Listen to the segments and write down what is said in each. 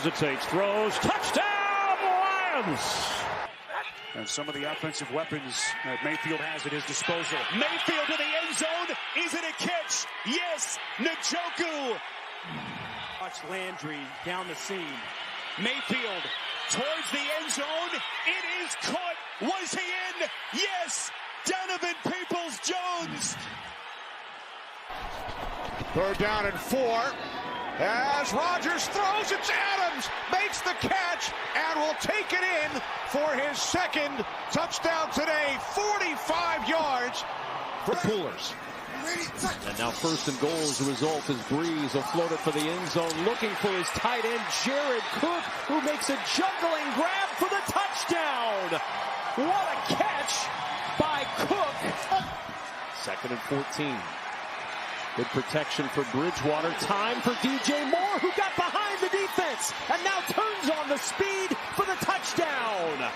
hesitates, throws, touchdown, Lions! And some of the offensive weapons that Mayfield has at his disposal. Mayfield to the end zone. Is it a catch? Yes. Njoku. Watch Landry down the seam. Mayfield towards the end zone. It is caught. Was he in? Yes. Donovan Peoples-Jones. 3rd down and 4. As Rodgers throws, it's Adams, makes the catch, and will take it in for his 2nd touchdown today. 45 yards for Coolers. And now 1st and goal as a result as Breeze will float it for the end zone, looking for his tight end, Jared Cook, who makes a juggling grab for the touchdown. What a catch by Cook. 2nd and 14. Good protection for Bridgewater. Time for DJ Moore, who got behind the defense and now turns on the speed for the touchdown.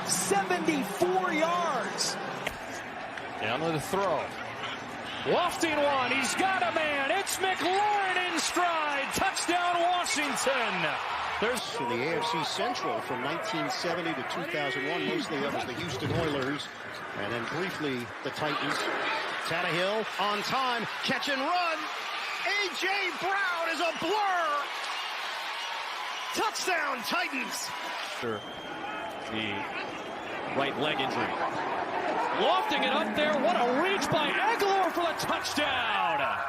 74 yards. Down to the throw. Lofting one. He's got a man. It's McLaurin in stride. Touchdown, Washington. There's to the AFC Central from 1970 to 2001. Mostly that was the Houston Oilers. And then briefly the Titans. Tannehill on time, catch and run. A.J. Brown is a blur. Touchdown, Titans. The right leg injury. Lofting it up there. What a reach by Aguilar for the touchdown.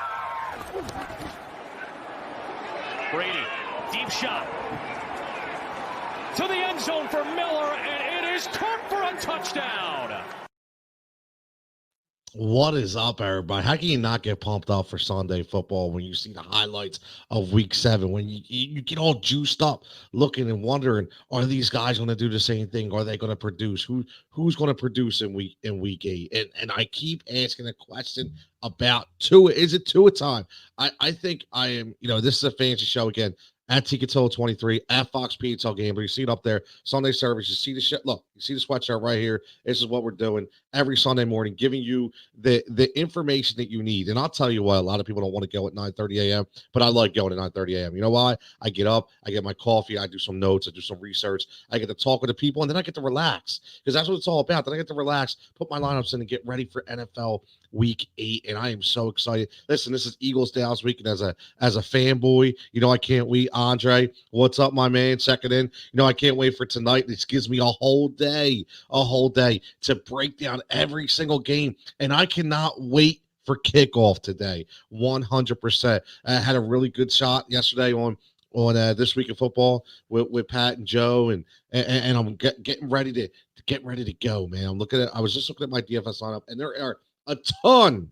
Brady, deep shot. To the end zone for Miller, and it is caught for a touchdown. What is up, everybody? How can you not get pumped up for Sunday football when you see the highlights of Week 7? When you get all juiced up, looking and wondering, are these guys going to do the same thing? Are they going to produce? Who's going to produce in Week 8? And I keep asking a question about Tua. Is it Tua time? I think I am. This is a fancy show again. At Cutillo 23 at Fox PHL Gambler. You see it up there. Sunday service. You see the shit. Look, you see the sweatshirt right here. This is what we're doing every Sunday morning, giving you the information that you need. And I'll tell you what, a lot of people don't want to go at 9:30 a.m., but I like going at 9:30 a.m. You know why? I get up, I get my coffee, I do some notes, I do some research, I get to talk with the people, and then I get to relax because that's what it's all about. Then I get to relax, put my lineups in, and get ready for NFL Week 8, and I am so excited. Listen, this is Eagles Dallas weekend as a fanboy. I can't wait. Andre, what's up, my man? Checking in. I can't wait for tonight. This gives me a whole day to break down every single game, and I cannot wait for kickoff today. 100%. I had a really good shot yesterday on This Week in Football with Pat and Joe, and I'm getting ready to go, man. I was just looking at my DFS lineup, and there are a ton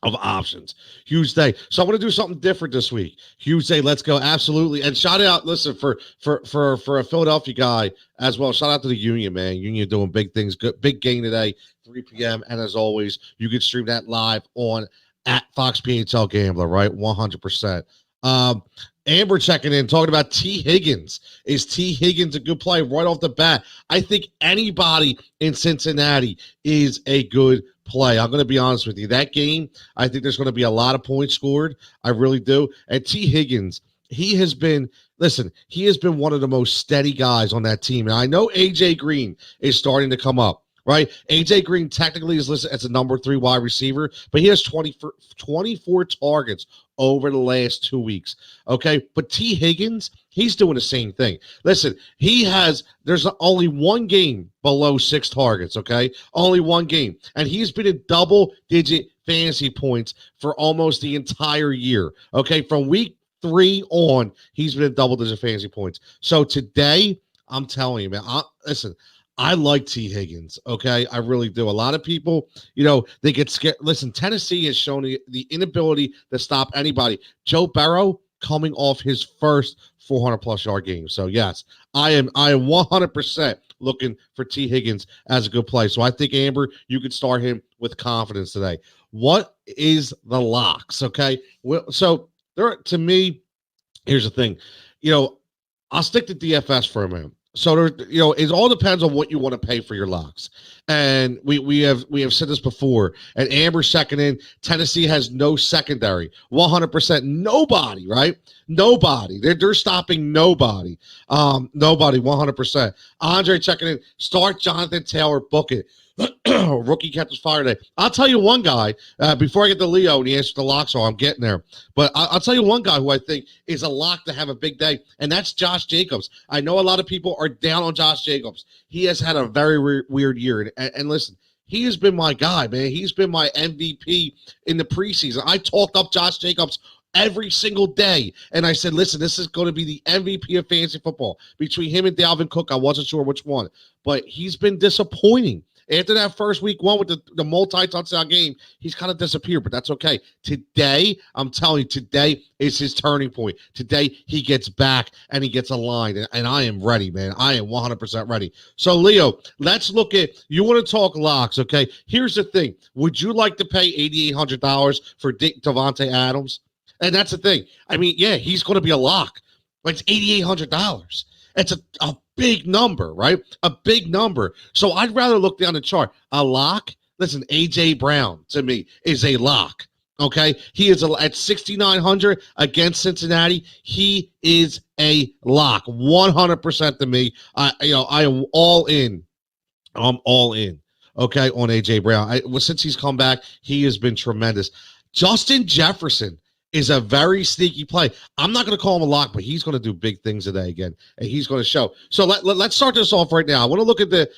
of options. Huge day. So I want to do something different this week. Huge day. Let's go. Absolutely. And shout out, listen, for a Philadelphia guy as well. Shout out to the Union, man. Union doing big things. Good, big game today, 3 p.m. And as always, you can stream that live on at Fox PHL Gambler, right? 100%. Amber checking in, talking about T. Higgins. Is T. Higgins a good play right off the bat? I think anybody in Cincinnati is a good play. I'm going to be honest with you. That game, I think there's going to be a lot of points scored. I really do. And T. Higgins, he has been one of the most steady guys on that team. And I know A.J. Green is starting to come up, right? A.J. Green technically is listed as a number 3 wide receiver, but he has 24 targets over the last 2 weeks, okay? But T. Higgins, he's doing the same thing. Listen, there's only one game below 6 targets, okay? Only one game. And he's been in double-digit fantasy points for almost the entire year, okay? From week 3 on, he's been in double-digit fantasy points. So today, I'm telling you, man, listen, I like T. Higgins, okay? I really do. A lot of people, they get scared. Listen, Tennessee has shown the inability to stop anybody. Joe Burrow coming off his first 400-plus yard game. So, yes, I am 100% looking for T. Higgins as a good play. So, I think, Amber, you could start him with confidence today. What is the locks, okay? Well, so, to me, here's the thing. I'll stick to DFS for a minute. So there, it all depends on what you want to pay for your locks. And we have said this before. And Amber's second in. Tennessee has no secondary. 100%. Nobody, right? Nobody. They're stopping nobody. Nobody. 100%. Andre checking in. Start Jonathan Taylor. Book it. Rookie kept his fire today. I'll tell you one guy, before I get to Leo and he answers the lock, so I'm getting there. But I'll tell you one guy who I think is a lock to have a big day, and that's Josh Jacobs. I know a lot of people are down on Josh Jacobs. He has had a very weird year. And listen, he has been my guy, man. He's been my MVP in the preseason. I talked up Josh Jacobs every single day. And I said, listen, this is going to be the MVP of fantasy football. Between him and Dalvin Cook, I wasn't sure which one. But he's been disappointing. After that first week one with the multi-touchdown game, he's kind of disappeared, but that's okay. Today, I'm telling you, today is his turning point. Today, he gets back and he gets aligned, and I am ready, man. I am 100% ready. So, Leo, let's look at – you want to talk locks, okay? Here's the thing. Would you like to pay $8,800 for Devontae Adams? And that's the thing. I mean, yeah, he's going to be a lock, but it's $8,800. It's a big number, right? A big number. So I'd rather look down the chart. A lock, listen, A.J. Brown to me is a lock, okay? He is at 6,900 against Cincinnati. He is a lock, 100% to me. I am all in. I'm all in, okay, on A.J. Brown. Since he's come back, he has been tremendous. Justin Jefferson is a very sneaky play. I'm not going to call him a lock, but he's going to do big things today again, and he's going to show. So let's start this off right now. I want to look at the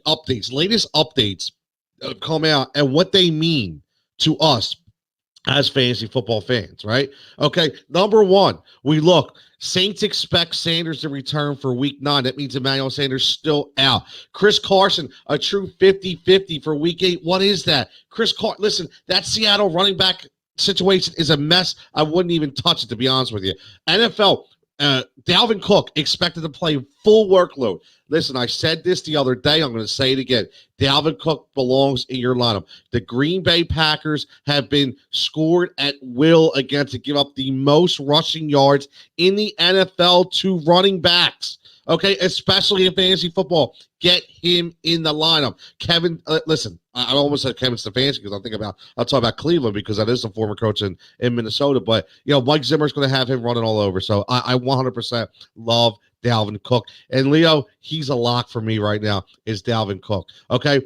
updates, latest updates come out, and what they mean to us as fantasy football fans, right? Okay, number one, we look. Saints expect Sanders to return for week 9. That means Emmanuel Sanders still out. Chris Carson, a true 50-50 for week 8. What is that? Listen, that Seattle running back situation is a mess. I wouldn't even touch it, to be honest with you. NFL, Dalvin Cook expected to play full workload. Listen, I said this the other day. I'm going to say it again. Dalvin Cook belongs in your lineup. The Green Bay Packers have been scored at will against to give up the most rushing yards in the NFL to running backs. Okay, especially in fantasy football. Get him in the lineup. Kevin, listen, I almost said Kevin Stefanski because I'll talk about Cleveland because that is the former coach in Minnesota. But, Mike Zimmer's going to have him running all over. So I 100% love Dalvin Cook. And Leo, he's a lock for me right now, is Dalvin Cook. Okay.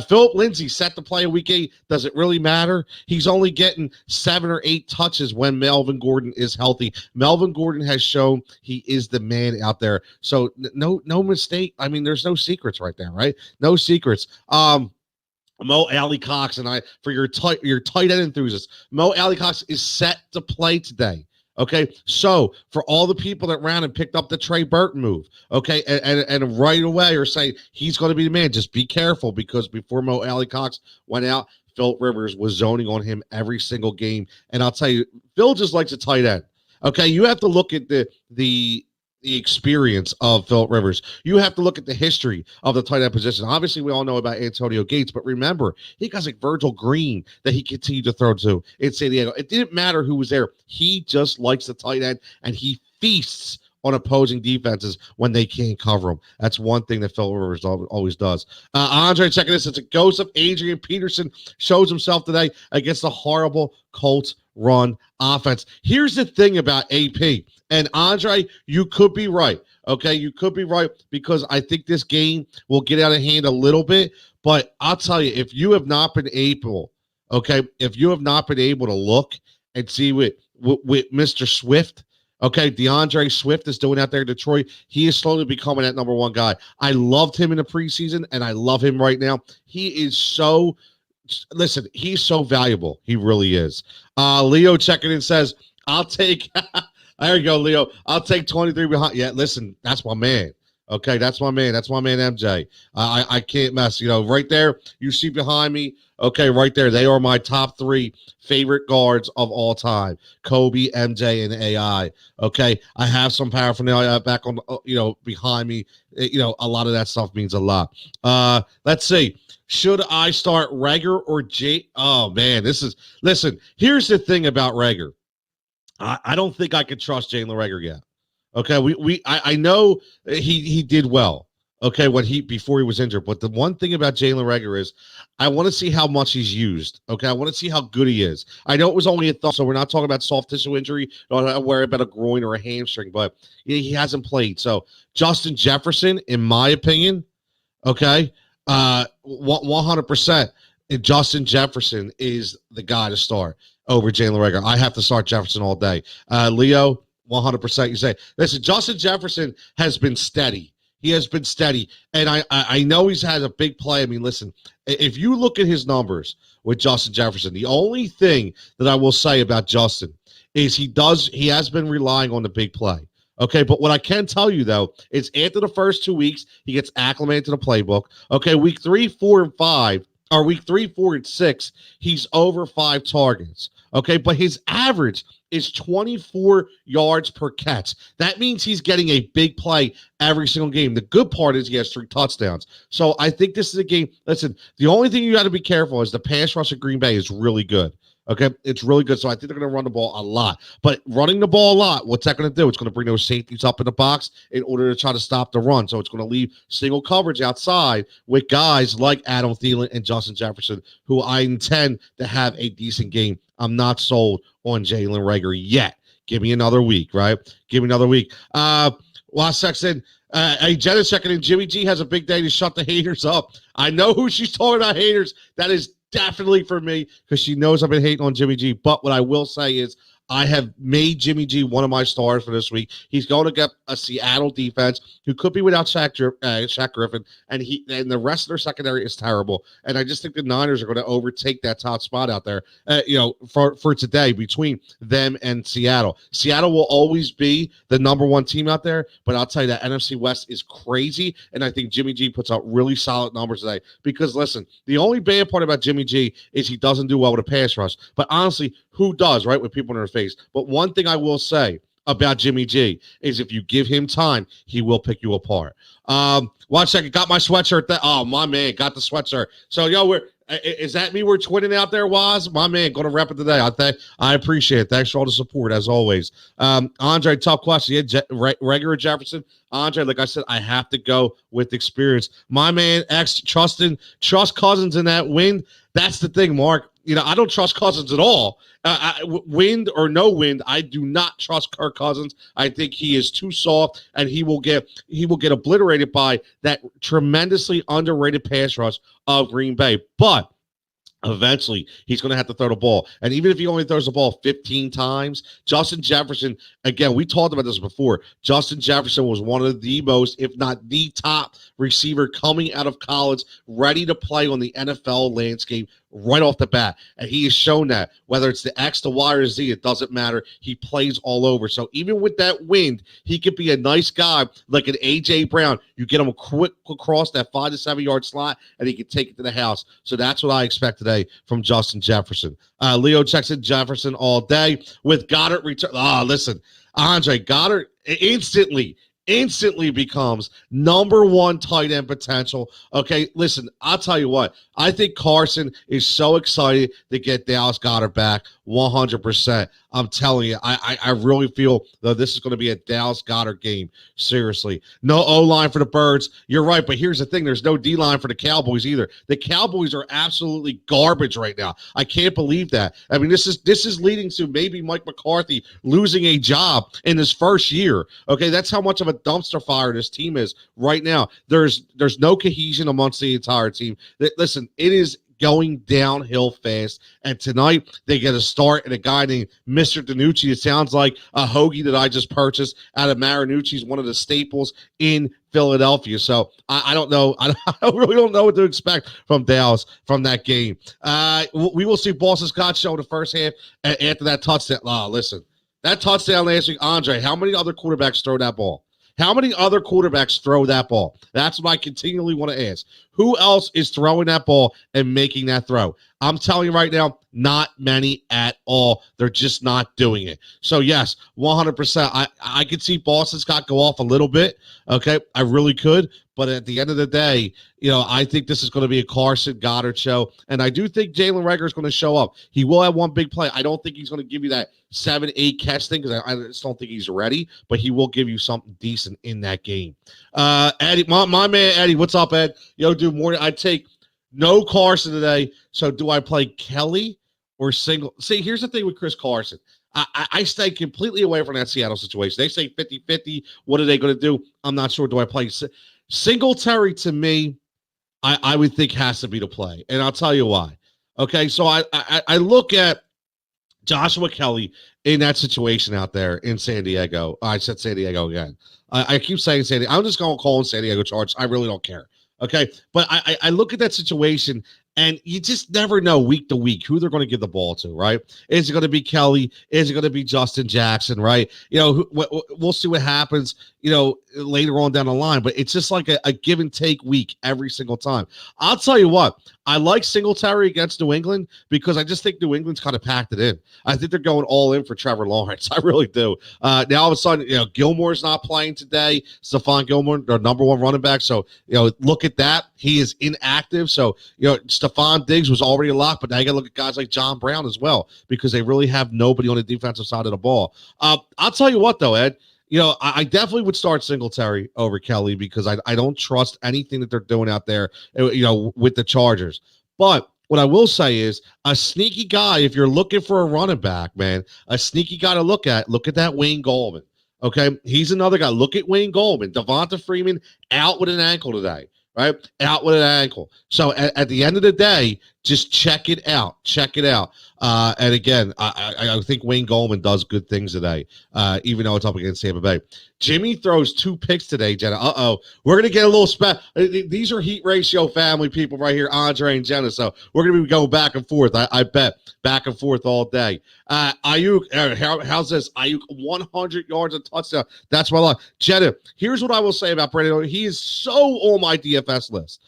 Philip Lindsay set to play in week 8. Does it really matter? He's only getting 7 or 8 touches when Melvin Gordon is healthy. Melvin Gordon has shown he is the man out there. So no mistake. I mean, there's no secrets right there, right? No secrets. Mo Alley-Cox and for your tight end enthusiasts, Mo Alley-Cox is set to play today. Okay, so for all the people that ran and picked up the Trey Burton move, okay, and right away are saying he's going to be the man, just be careful because before Mo Alley-Cox went out, Phil Rivers was zoning on him every single game. And I'll tell you, Phil just likes a tight end. Okay, you have to look at the experience of Philip Rivers. You have to look at the history of the tight end position. Obviously, we all know about Antonio Gates, but remember, he got like Virgil Green that he continued to throw to in San Diego. It didn't matter who was there. He just likes the tight end, and he feasts on opposing defenses when they can't cover him. That's one thing that Philip Rivers always does. Andre, checking this. It's a ghost of Adrian Peterson shows himself today against the horrible Colts run offense. Here's the thing about AP. And Andre, you could be right. Okay, you could be right because I think this game will get out of hand a little bit. But I'll tell you, if you have not been able, if you have not been able to look and see what Mr. Swift, DeAndre Swift is doing out there in Detroit, he is slowly becoming that number one guy. I loved him in the preseason, and I love him right now. He is so, he's so valuable. He really is. Leo checking in says, I'll take. There you go, Leo. I'll take 23 behind. Yeah, listen, that's my man. Okay, that's my man. That's my man, MJ. I can't mess. Right there, you see behind me. Okay, right there. They are my top 3 favorite guards of all time. Kobe, MJ, and AI. Okay, I have some paraphernalia back on, behind me. A lot of that stuff means a lot. Let's see. Should I start Reagor or J? Oh, man, listen, here's the thing about Reagor. I don't think I could trust Jalen Reagor yet. Okay, I know he did well. Okay, before he was injured, but the one thing about Jalen Reagor is, I want to see how much he's used. Okay, I want to see how good he is. I know it was only a thumb, so we're not talking about soft tissue injury. Don't worry about a groin or a hamstring, but he hasn't played. So Justin Jefferson, in my opinion, okay, 100%. Justin Jefferson is the guy to start over Jalen Reagor. I have to start Jefferson all day. Leo, 100%. You say, listen, Justin Jefferson has been steady. He has been steady. And I know he's had a big play. I mean, listen, if you look at his numbers with Justin Jefferson, the only thing that I will say about Justin is he has been relying on the big play. Okay, but what I can tell you, though, is after the first 2 weeks, he gets acclimated to the playbook. Okay, week 3, 4, and 5, or week 3, 4, and 6, he's over 5 targets. Okay, but his average is 24 yards per catch. That means he's getting a big play every single game. The good part is he has 3 touchdowns. So I think this is a game. Listen, the only thing you got to be careful is the pass rush of Green Bay is really good. Okay, it's really good. So I think they're going to run the ball a lot. But running the ball a lot, what's that going to do? It's going to bring those safeties up in the box in order to try to stop the run. So it's going to leave single coverage outside with guys like Adam Thielen and Justin Jefferson, who I intend to have a decent game. I'm not sold on Jalen Reagor yet. Give me another week, right? Give me another week. Last section. Jenna checking in. Jimmy G has a big day to shut the haters up. I know who she's talking about, haters. That is definitely for me, because she knows I've been hating on Jimmy G. But what I will say is, I have made Jimmy G one of my stars for this week. He's going to get a Seattle defense who could be without Shaq Griffin, and the rest of their secondary is terrible. And I just think the Niners are going to overtake that top spot out there, for today between them and Seattle. Seattle will always be the number 1 team out there, but I'll tell you that NFC West is crazy, and I think Jimmy G puts out really solid numbers today. Because listen, the only bad part about Jimmy G is he doesn't do well with a pass rush. But honestly, who does, right, with people in their face? But one thing I will say about Jimmy G is, if you give him time, he will pick you apart. One second, got my sweatshirt. Oh, my man, got the sweatshirt. So, is that me? We're twinning out there, Waz? My man, going to rep it today. I appreciate it. Thanks for all the support, as always. Andre, tough question. Yeah, Reagor Jefferson. Andre, like I said, I have to go with experience. My man, trust Cousins in that wind. That's the thing, Mark. I don't trust Cousins at all. Wind or no wind, I do not trust Kirk Cousins. I think he is too soft, and he will get obliterated by that tremendously underrated pass rush of Green Bay. But eventually, he's going to have to throw the ball. And even if he only throws the ball 15 times, Justin Jefferson, again, we talked about this before. Justin Jefferson was one of the most, if not the top receiver coming out of college, ready to play on the NFL landscape right off the bat. And he has shown that, whether it's the X, the Y, or Z, it doesn't matter. He plays all over. So even with that wind, he could be a nice guy like an A.J. Brown. You get him a quick across that 5 to 7 yard slot, and he can take it to the house. So that's what I expect today from Justin Jefferson. Leo checks in Jefferson all day with Goddard return. Listen, Andre Goddard instantly becomes number 1 tight end potential. Okay, listen, I'll tell you what. I think Carson is so excited to get Dallas Goedert back, 100%. I'm telling you, I really feel that this is going to be a Dallas Goedert game. Seriously. No O-line for the Birds. You're right, but here's the thing. There's no D-line for the Cowboys either. The Cowboys are absolutely garbage right now. I can't believe that. I mean, this is leading to maybe Mike McCarthy losing a job in his first year. Okay, that's how much of a dumpster fire this team is right now. There's no cohesion amongst the entire team. Listen, it is going downhill fast, and tonight they get a start and a guy named Mr. DiNucci. It sounds like a hoagie that I just purchased out of Marinucci's, one of the staples in Philadelphia. So I don't know. I really don't know what to expect from Dallas from that game. We will see Boston Scott show the first half after that touchdown. Listen, that touchdown last week, Andre, how many other quarterbacks throw that ball? How many other quarterbacks throw that ball? That's what I continually want to ask. Who else is throwing that ball and making that throw? I'm telling you right now, not many at all. They're just not doing it. So, yes, 100%. I could see Boston Scott go off a little bit. Okay, I really could. But at the end of the day, I think this is going to be a Carson Goddard show. And I do think Jalen Reagor is going to show up. He will have one big play. I don't think he's going to give you that 7-8 catch thing because I just don't think he's ready. But he will give you something decent in that game. Eddie, my man Eddie, what's up, Ed? Dude, morning. I take no Carson today. So do I play Kelly or single? See, here's the thing with Chris Carson. I stay completely away from that Seattle situation. They say 50-50. What are they going to do? I'm not sure. Do I play Singletary? To me, I would think has to be the play. And I'll tell you why. Okay, so I look at Joshua Kelly in that situation out there in San Diego. I said San Diego again. I keep saying San Diego. I'm just going to call him San Diego Chargers. I really don't care. Okay, but I look at that situation, and you just never know week to week who they're going to give the ball to, right? Is it going to be Kelly? Is it going to be Justin Jackson, right? We'll see what happens, later on down the line. But it's just like a give and take week every single time. I'll tell you what, I like Singletary against New England because I just think New England's kind of packed it in. I think they're going all in for Trevor Lawrence. I really do. Now, all of a sudden, Gilmore's not playing today. Stephon Gilmore, their number one running back. So, look at that. He is inactive. So, Stephon Diggs was already locked, but now you got to look at guys like John Brown as well because they really have nobody on the defensive side of the ball. I'll tell you what, though, Ed. I definitely would start Singletary over Kelly because I don't trust anything that they're doing out there, with the Chargers. But what I will say is a sneaky guy, if you're looking for a running back, man, a sneaky guy to look at that Wayne Gallman. Okay, he's another guy. Look at Wayne Gallman. Devonta Freeman out with an ankle today, right? Out with an ankle. So at the end of the day, just check it out. Check it out. And again, I think Wayne Gallman does good things today, even though it's up against Tampa Bay. Jimmy throws 2 picks today, Jenna. We're going to get a little these are heat ratio family people right here, Andre and Jenna. So we're going to be going back and forth. I bet back and forth all day. Ayuk, how's this? Ayuk 100 yards and touchdown. That's my luck. Jenna, here's what I will say about Brandon. He is so on my DFS list.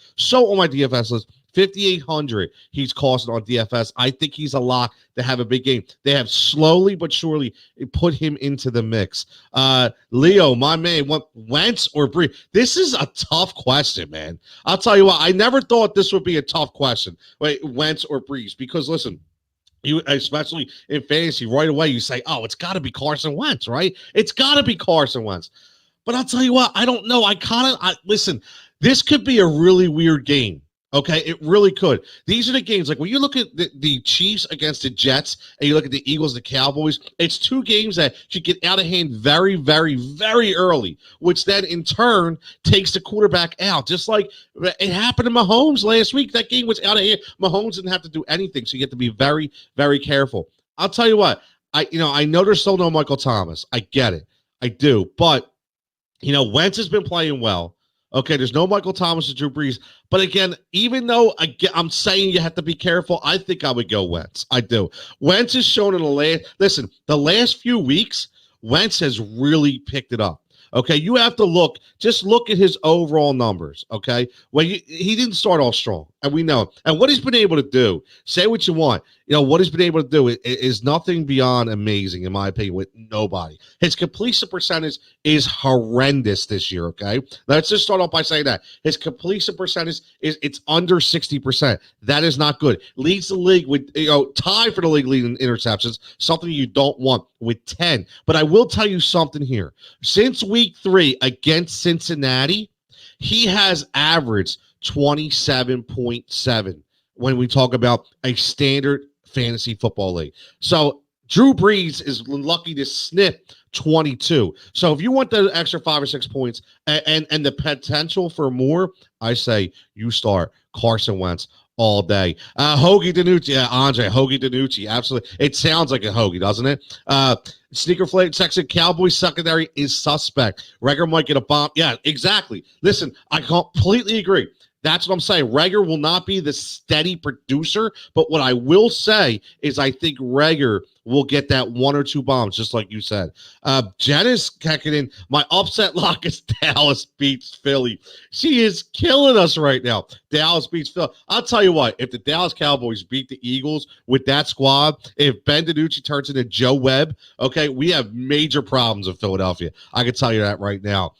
5,800 he's costing on DFS. I think he's a lock to have a big game. They have slowly but surely put him into the mix. Leo, my man, Wentz or Brees? This is a tough question, man. I'll tell you what, I never thought this would be a tough question. Wait, Wentz or Brees? Because listen, you, especially in fantasy, right away you say, oh, it's got to be Carson Wentz, right? It's got to be Carson Wentz. But I'll tell you what, I don't know. Listen, this could be a really weird game. Okay, it really could. These are the games, like when you look at the Chiefs against the Jets and you look at the Eagles, the Cowboys, it's 2 games that should get out of hand very, very, very early, which then in turn takes the quarterback out. Just like it happened to Mahomes last week. That game was out of hand. Mahomes didn't have to do anything, so you have to be very, very careful. I'll tell you what, I know there's still no Michael Thomas. I get it. I do. But, Wentz has been playing well. Okay, there's no Michael Thomas or Drew Brees. But again, even though I'm saying you have to be careful, I think I would go Wentz. I do. Wentz has shown in the last few weeks, Wentz has really picked it up. Okay, you have to just look at his overall numbers. Okay, well, he didn't start off strong, and we know. And what he's been able to do, say what you want, what he's been able to do is nothing beyond amazing, in my opinion, with nobody. His completion percentage is horrendous this year. Okay, let's just start off by saying that his completion percentage it's under 60%. That is not good. Leads the league with tied for the league lead in interceptions, something you don't want, with 10. But I will tell you something here. Since week 3 against Cincinnati, he has averaged 27.7 when we talk about a standard fantasy football league. So Drew Brees is lucky to snip 22. So if you want the extra 5 or 6 points and the potential for more, I say you start Carson Wentz all day. Hoagie DiNucci, Andre, Hoagie DiNucci, absolutely. It sounds like a hoagie, doesn't it? Sneaker Flake Texas Cowboys secondary is suspect. Reagor might get a bomb. Yeah, exactly. Listen, I completely agree. That's what I'm saying. Reagor will not be the steady producer, but what I will say is I think Reagor will get that 1 or 2 bombs, just like you said. Jenna's kicking in. My upset lock is Dallas beats Philly. She is killing us right now. Dallas beats Philly. I'll tell you what, if the Dallas Cowboys beat the Eagles with that squad, if Ben DiNucci turns into Joe Webb, okay, we have major problems in Philadelphia. I can tell you that right now.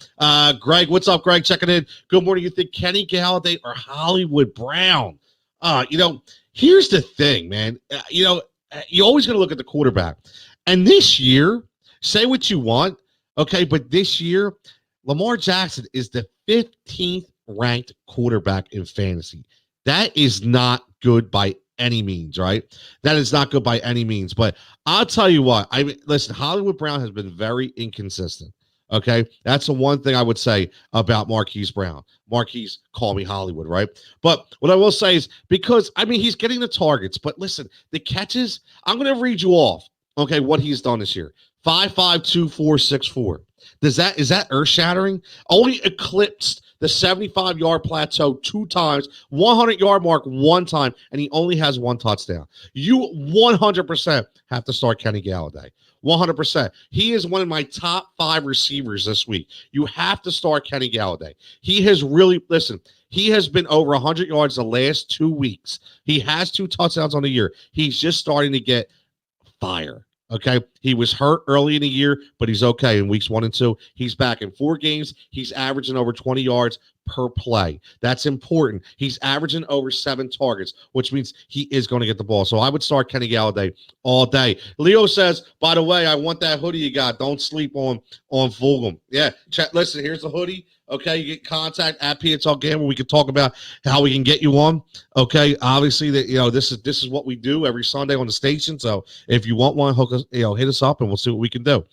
Greg, what's up, Greg? Checking in. Good morning. You think Kenny Galladay or Hollywood Brown? Here's the thing, man. You're always going to look at the quarterback. And this year, say what you want, okay, but this year, Lamar Jackson is the 15th ranked quarterback in fantasy. That is not good by any means, right? That is not good by any means. But I'll tell you what. Listen, Hollywood Brown has been very inconsistent. Okay, that's the one thing I would say about Marquise Brown. Marquise, call me Hollywood, right? But what I will say is because, he's getting the targets. But listen, the catches, I'm going to read you off, okay, what he's done this year. 5.5, 2.4, 6.4. Is that earth-shattering? Only eclipsed the 75-yard plateau 2 times, 100-yard mark 1 time, and he only has 1 touchdown. You 100% have to start Kenny Galladay. 100%. He is one of my top 5 receivers this week. You have to start Kenny Galladay. He has really, he has been over 100 yards the last 2 weeks. He has 2 touchdowns on the year. He's just starting to get fire. Okay, he was hurt early in the year, but he's okay in weeks 1 and 2. He's back in 4 games. He's averaging over 20 yards per play. That's important. He's averaging over 7 targets, which means he is going to get the ball. So I would start Kenny Galladay all day. Leo says, by the way, I want that hoodie you got. Don't sleep on Fulgham. Yeah, listen, here's the hoodie. Okay, you get contact at PHL Gamble. We can talk about how we can get you on. Okay, obviously that this is what we do every Sunday on the station. So if you want one, hook us, hit us up and we'll see what we can do.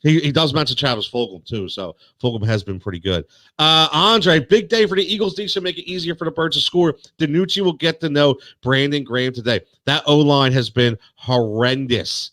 He does mention Travis Fulgham too, so Fulgham has been pretty good. Andre, big day for the Eagles. These should make it easier for the Birds to score. DiNucci will get to know Brandon Graham today. That O-line has been horrendous.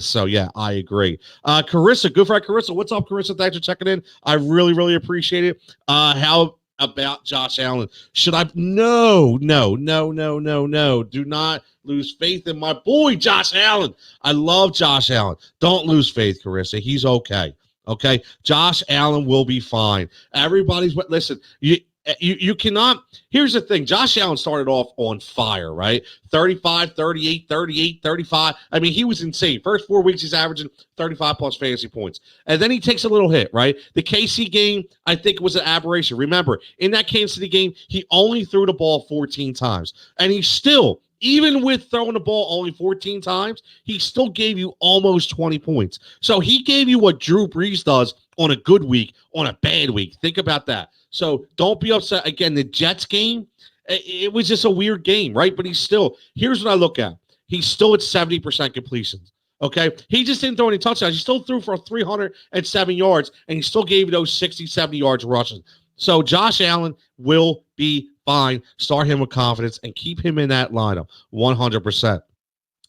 So yeah, I agree. Carissa, good friend Carissa. What's up, Carissa? Thanks for checking in. I really, really appreciate it. How about Josh Allen? Should I? No. Do not lose faith in my boy, Josh Allen. I love Josh Allen. Don't lose faith, Carissa. He's okay. Okay. Josh Allen will be fine. Listen, you cannot. Here's the thing. Josh Allen started off on fire, right? 35, 38, 38, 35. He was insane. First 4 weeks, he's averaging 35 plus fantasy points. And then he takes a little hit, right? The KC game, I think, was an aberration. Remember, in that Kansas City game, he only threw the ball 14 times. And he still, even with throwing the ball only 14 times, he still gave you almost 20 points. So he gave you what Drew Brees does on a good week, on a bad week. Think about that. So don't be upset. Again, the Jets game, it was just a weird game, right? But here's what I look at. He's still at 70% completions, okay? He just didn't throw any touchdowns. He still threw for 307 yards, and he still gave you those 60, 70 yards rushing. So Josh Allen will be fine. Start him with confidence and keep him in that lineup 100%.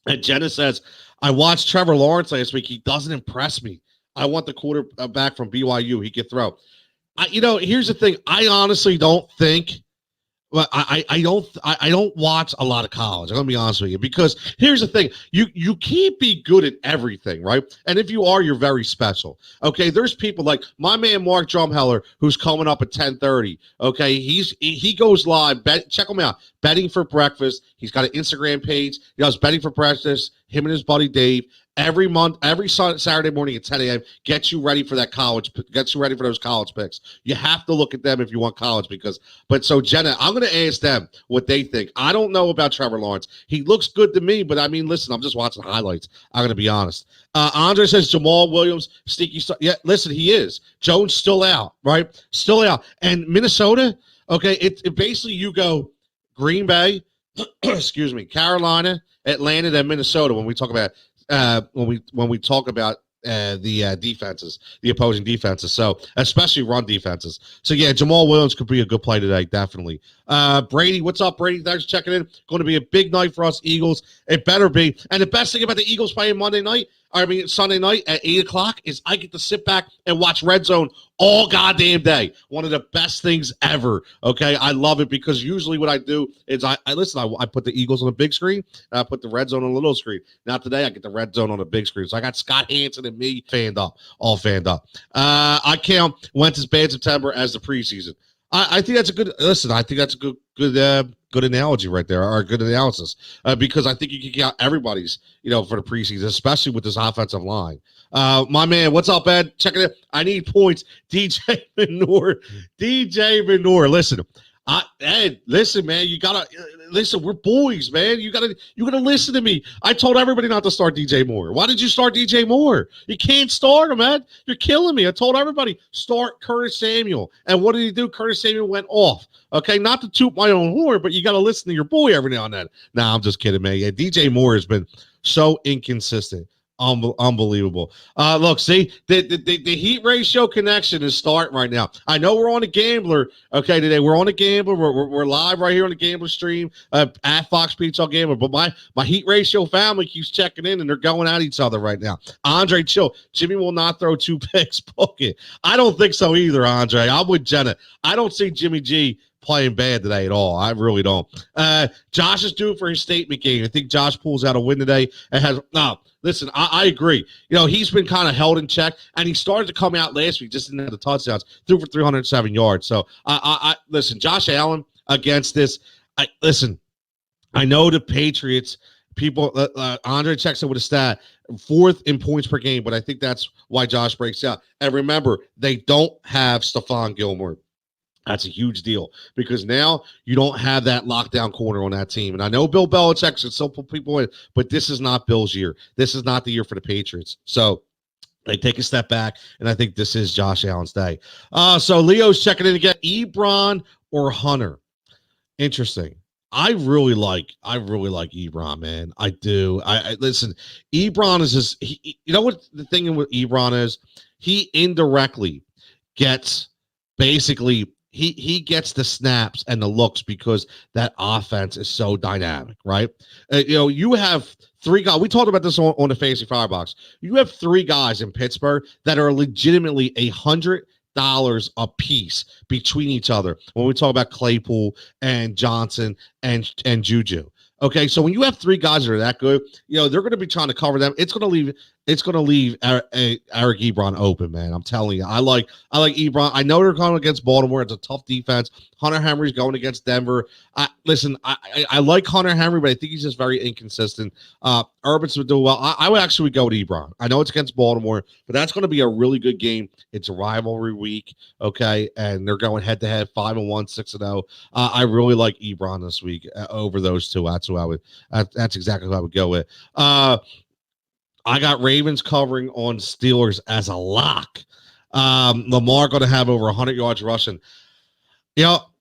And Jenna says, I watched Trevor Lawrence last week. He doesn't impress me. I want the quarterback from BYU. He could throw. Here's the thing. I honestly don't think. Well, I don't watch a lot of college. I'm gonna be honest with you, because here's the thing: you can't be good at everything, right? And if you are, you're very special. Okay, there's people like my man Mark Drumheller, who's coming up at 10:30. Okay, he goes live. Check him out. Betting for breakfast. He's got an Instagram page. He does betting for breakfast. Him and his buddy Dave. Every month, every Saturday morning at 10 a.m. Gets you ready for gets you ready for those college picks. You have to look at them if you want college so Jenna, I'm going to ask them what they think. I don't know about Trevor Lawrence. He looks good to me, but listen, I'm just watching highlights. I'm going to be honest. Andre says Jamal Williams, sneaky stuff. Yeah, listen, he is. Jones still out, right? Still out. And Minnesota, okay, it basically you go Green Bay, excuse me, Carolina, Atlanta, then Minnesota when we talk about when we talk about the defenses, the opposing defenses, so especially run defenses. So yeah, Jamal Williams could be a good play today, definitely. Brady, what's up, Brady? Thanks for checking in. Going to be a big night for us Eagles. It better be. And the best thing about the Eagles playing Monday night, Sunday night at 8 o'clock is I get to sit back and watch Red Zone all goddamn day. One of the best things ever. Okay, I love it because usually what I do is I put the Eagles on the big screen and I put the Red Zone on the little screen. Now today I get the Red Zone on the big screen. So I got Scott Hansen and me all fanned up. I count Wentz's bad September as the preseason. I think that's a good listen. I think that's a good analogy right there, or a good analysis, because I think you can count everybody's, for the preseason, especially with this offensive line. My man, what's up, Ed? Checking it. I need points. DJ Manure. Listen, Ed, listen, man. You gotta listen. We're boys, man. You gotta listen to me. I told everybody not to start DJ Moore. Why did you start DJ Moore? You can't start him, man. You're killing me. I told everybody start Curtis Samuel. And what did he do? Curtis Samuel went off. Okay, not to toot my own horn, but you got to listen to your boy every now and then. Nah, I'm just kidding, man. Yeah, DJ Moore has been so inconsistent. Unbelievable. Look, see, the heat ratio connection is starting right now. I know we're on a Gambler. Okay, today we're on a Gambler. We're live right here on the Gambler stream at Fox Pizza Gambler. But my heat ratio family keeps checking in and they're going at each other right now. Andre, chill. Jimmy will not throw 2 picks. Book it. I don't think so either, Andre. I'm with Jenna. I don't see Jimmy G playing bad today at all. I really don't. Josh is due for his statement game. I think Josh pulls out a win today and has listen, I agree. He's been kind of held in check, and he started to come out last week, just didn't have the touchdowns, threw for 307 yards. So I listen, Josh Allen against this. I know the Patriots people. Andre checks it with a stat, 4th in points per game, but I think that's why Josh breaks out. And remember, they don't have Stephon Gilmore. That's a huge deal because now you don't have that lockdown corner on that team. And I know Bill Belichick should still put people in, but this is not Bill's year. This is not the year for the Patriots. So they take a step back, and I think this is Josh Allen's day. So Leo's checking in again. Ebron or Hunter? Interesting. I really like Ebron, man. I do. I listen. Ebron is just. You know what the thing with Ebron is? He indirectly gets basically. He gets the snaps and the looks because that offense is so dynamic, right? You have 3 guys. We talked about this on the Fantasy Firebox. You have 3 guys in Pittsburgh that are legitimately $100 a piece between each other when we talk about Claypool and Johnson and Juju. Okay, so when you have 3 guys that are that good, they're going to be trying to cover them. It's going to leave Eric Ebron open, man. I'm telling you, I like Ebron. I know they're going against Baltimore. It's a tough defense. Hunter Henry's going against Denver. I like Hunter Henry, but I think he's just very inconsistent. Urban's would do well. I would actually go with Ebron. I know it's against Baltimore, but that's going to be a really good game. It's a rivalry week, okay, and they're going head to head, 5-1, 6-0. I really like Ebron this week over those 2. That's who I would. That's exactly who I would go with. I got Ravens covering on Steelers as a lock. Lamar going to have over 100 yards rushing.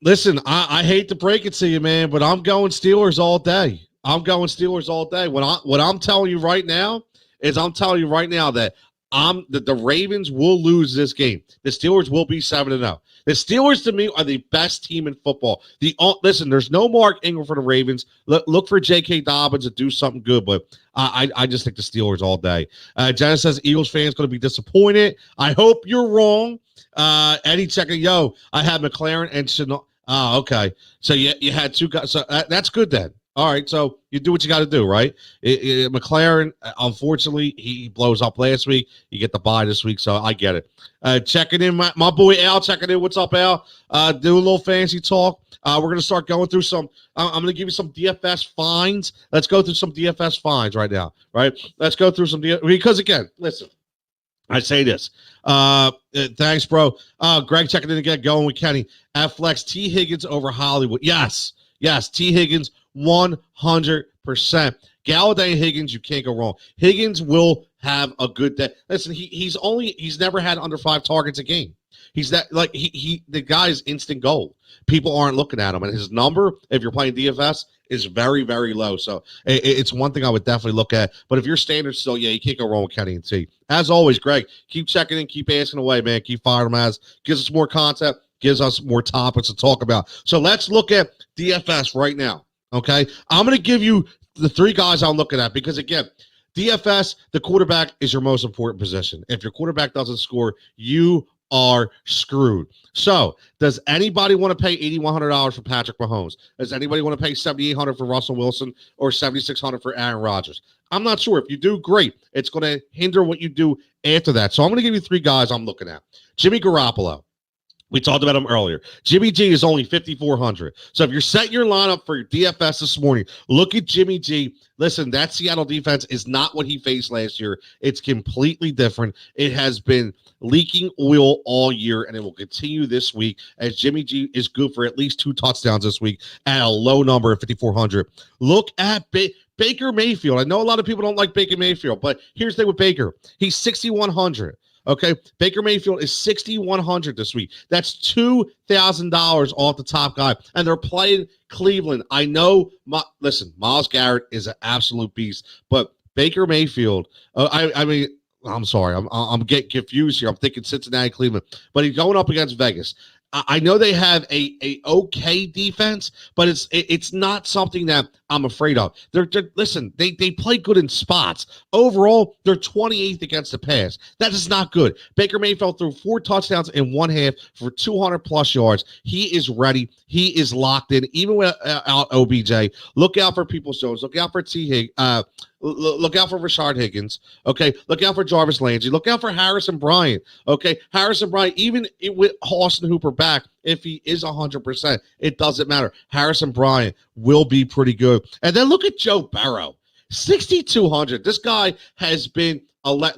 Listen, I hate to break it to you, man, but I'm going Steelers all day. What I'm telling you right now is that the Ravens will lose this game. The Steelers will be 7-0. The Steelers, to me, are the best team in football. Listen, there's no Mark Ingram for the Ravens. Look for J.K. Dobbins to do something good, but I just think the Steelers all day. Jenna says Eagles fans going to be disappointed. I hope you're wrong. Eddie checking, I had McLaren and Chanel. Oh, okay. So you had 2 guys. So that's good then. All right, so you do what you got to do, right? McLaren, unfortunately, he blows up last week. You get the bye this week, so I get it. Checking in, my boy Al checking in. What's up, Al? Do a little fancy talk. We're going to start going through some I'm going to give you some DFS finds. Let's go through some DFS finds right now, right? Let's go through some because, again, listen, I say this. Thanks, bro. Greg checking in again, going with Kenny. At Flex, T. Higgins over Hollywood. Yes, T. Higgins, 100%. Galladay and Higgins, you can't go wrong. Higgins will have a good day. Listen, he's never had under 5 targets a game. He's that the guy is instant gold. People aren't looking at him, and his number, if you're playing DFS, is very, very low. So it's one thing I would definitely look at. But if your standard's still, you can't go wrong with Kenny and T. As always, Greg, keep checking in, keep asking away, man. Keep firing them gives us more content, gives us more topics to talk about. So let's look at DFS right now. Okay, I'm going to give you the 3 guys I'm looking at because, again, DFS, the quarterback is your most important position. If your quarterback doesn't score, you are screwed. So, does anybody want to pay $8,100 for Patrick Mahomes? Does anybody want to pay $7,800 for Russell Wilson or $7,600 for Aaron Rodgers? I'm not sure. If you do, great. It's going to hinder what you do after that. So, I'm going to give you 3 guys I'm looking at. Jimmy Garoppolo. We talked about him earlier. Jimmy G is only 5,400. So if you're setting your lineup for your DFS this morning, look at Jimmy G. Listen, that Seattle defense is not what he faced last year. It's completely different. It has been leaking oil all year, and it will continue this week as Jimmy G is good for at least 2 touchdowns this week at a low number of 5,400. Look at Baker Mayfield. I know a lot of people don't like Baker Mayfield, but here's the thing with Baker. He's 6,100. Okay, Baker Mayfield is 6,100 this week. That's $2,000 off the top guy, and they're playing Cleveland. I know. Listen, Myles Garrett is an absolute beast, but Baker Mayfield. I mean, I'm sorry, I'm getting confused here. I'm thinking Cincinnati, Cleveland, but he's going up against Vegas. I know they have a okay defense, but it's not something that I'm afraid of. Listen, they play good in spots. Overall, they're 28th against the pass. That is not good. Baker Mayfield threw 4 touchdowns in 1 half for 200+ yards. He is ready. He is locked in. Even without OBJ, look out for Peoples-Jones. Look out for Look out for Rashard Higgins. Okay. Look out for Jarvis Landry. Look out for Harrison Bryant. Okay. Harrison Bryant, even with Austin Hooper back, if he is 100%, it doesn't matter. Harrison Bryant will be pretty good. And then look at Joe Burrow, 6,200. This guy has been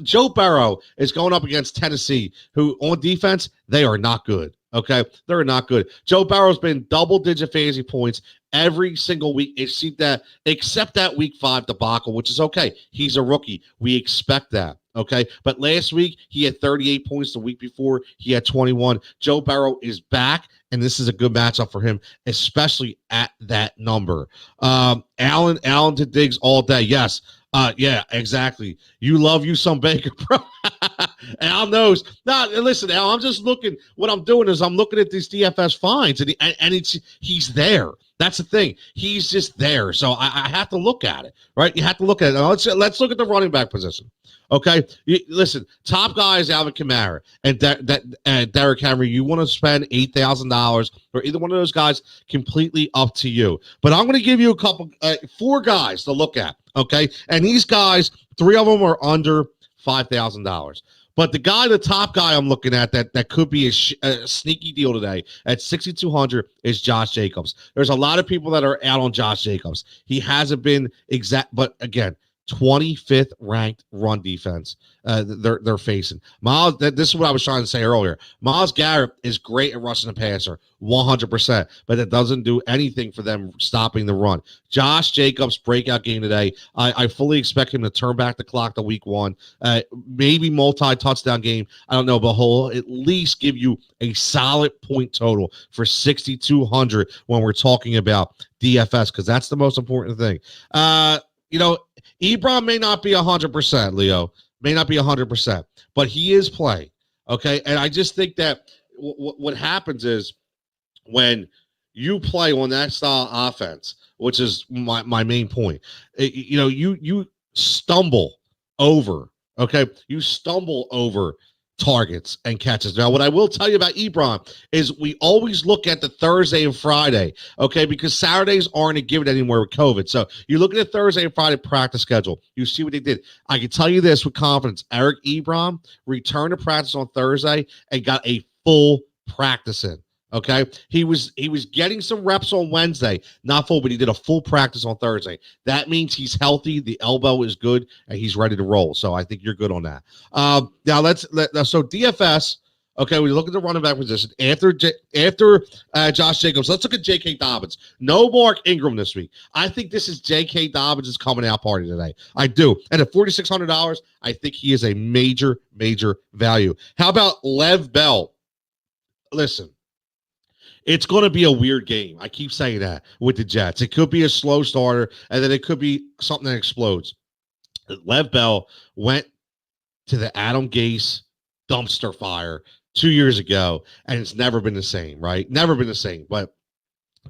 Joe Burrow is going up against Tennessee, who on defense, they are not good. Okay, they're not good. Joe Burrow's been double-digit fantasy points every single week, except that week 5 debacle, which is okay. He's a rookie. We expect that. Okay, but last week he had 38 points. The week before he had 21. Joe Burrow is back, and this is a good matchup for him, especially at that number. Allen to Diggs all day. Yes. Yeah, exactly. You love you some Baker, bro. Al knows. Now, listen, Al, I'm just looking. What I'm doing is I'm looking at these DFS finds, and he's there. That's the thing. He's just there. So I have to look at it, right? You have to look at it. Now, let's look at the running back position. Okay, listen. Top guy is Alvin Kamara and Derrick Henry. You want to spend $8,000 for either one of those guys? Completely up to you. But I'm going to give you a couple, 4 guys to look at. Okay, and these guys, 3 of them are under $5,000. But the top guy I'm looking at that could be a sneaky deal today at 6,200 is Josh Jacobs. There's a lot of people that are out on Josh Jacobs. He hasn't been exact, but again, 25th ranked run defense they're facing. Myles, this is what I was trying to say earlier. Myles Garrett is great at rushing the passer, 100%, but it doesn't do anything for them stopping the run. Josh Jacobs' breakout game today, I fully expect him to turn back the clock to week 1. Maybe multi-touchdown game. I don't know, but he'll at least give you a solid point total for 6,200 when we're talking about DFS, because that's the most important thing. Ebron may not be 100%, Leo. May not be 100%, but he is playing, okay? And I just think that what happens is when you play on that style offense, which is my main point, you stumble over, okay? You stumble over targets and catches. Now, what I will tell you about Ebron is we always look at the Thursday and Friday, okay, because Saturdays aren't a given anymore with COVID. So you look at the Thursday and Friday practice schedule. You see what they did. I can tell you this with confidence. Eric Ebron returned to practice on Thursday and got a full practice in. Okay, he was getting some reps on Wednesday, not full, but he did a full practice on Thursday. That means he's healthy, the elbow is good, and he's ready to roll. So I think you're good on that. Now so DFS. Okay, we look at the running back position after Josh Jacobs. Let's look at J.K. Dobbins. No Mark Ingram this week. I think this is J.K. Dobbins' coming out party today. I do. And at $4,600, I think he is a major value. How about Lev Bell? Listen. It's going to be a weird game. I keep saying that with the Jets. It could be a slow starter, and then it could be something that explodes. Lev Bell went to the Adam Gase dumpster fire 2 years ago, and it's never been the same, right? Never been the same. But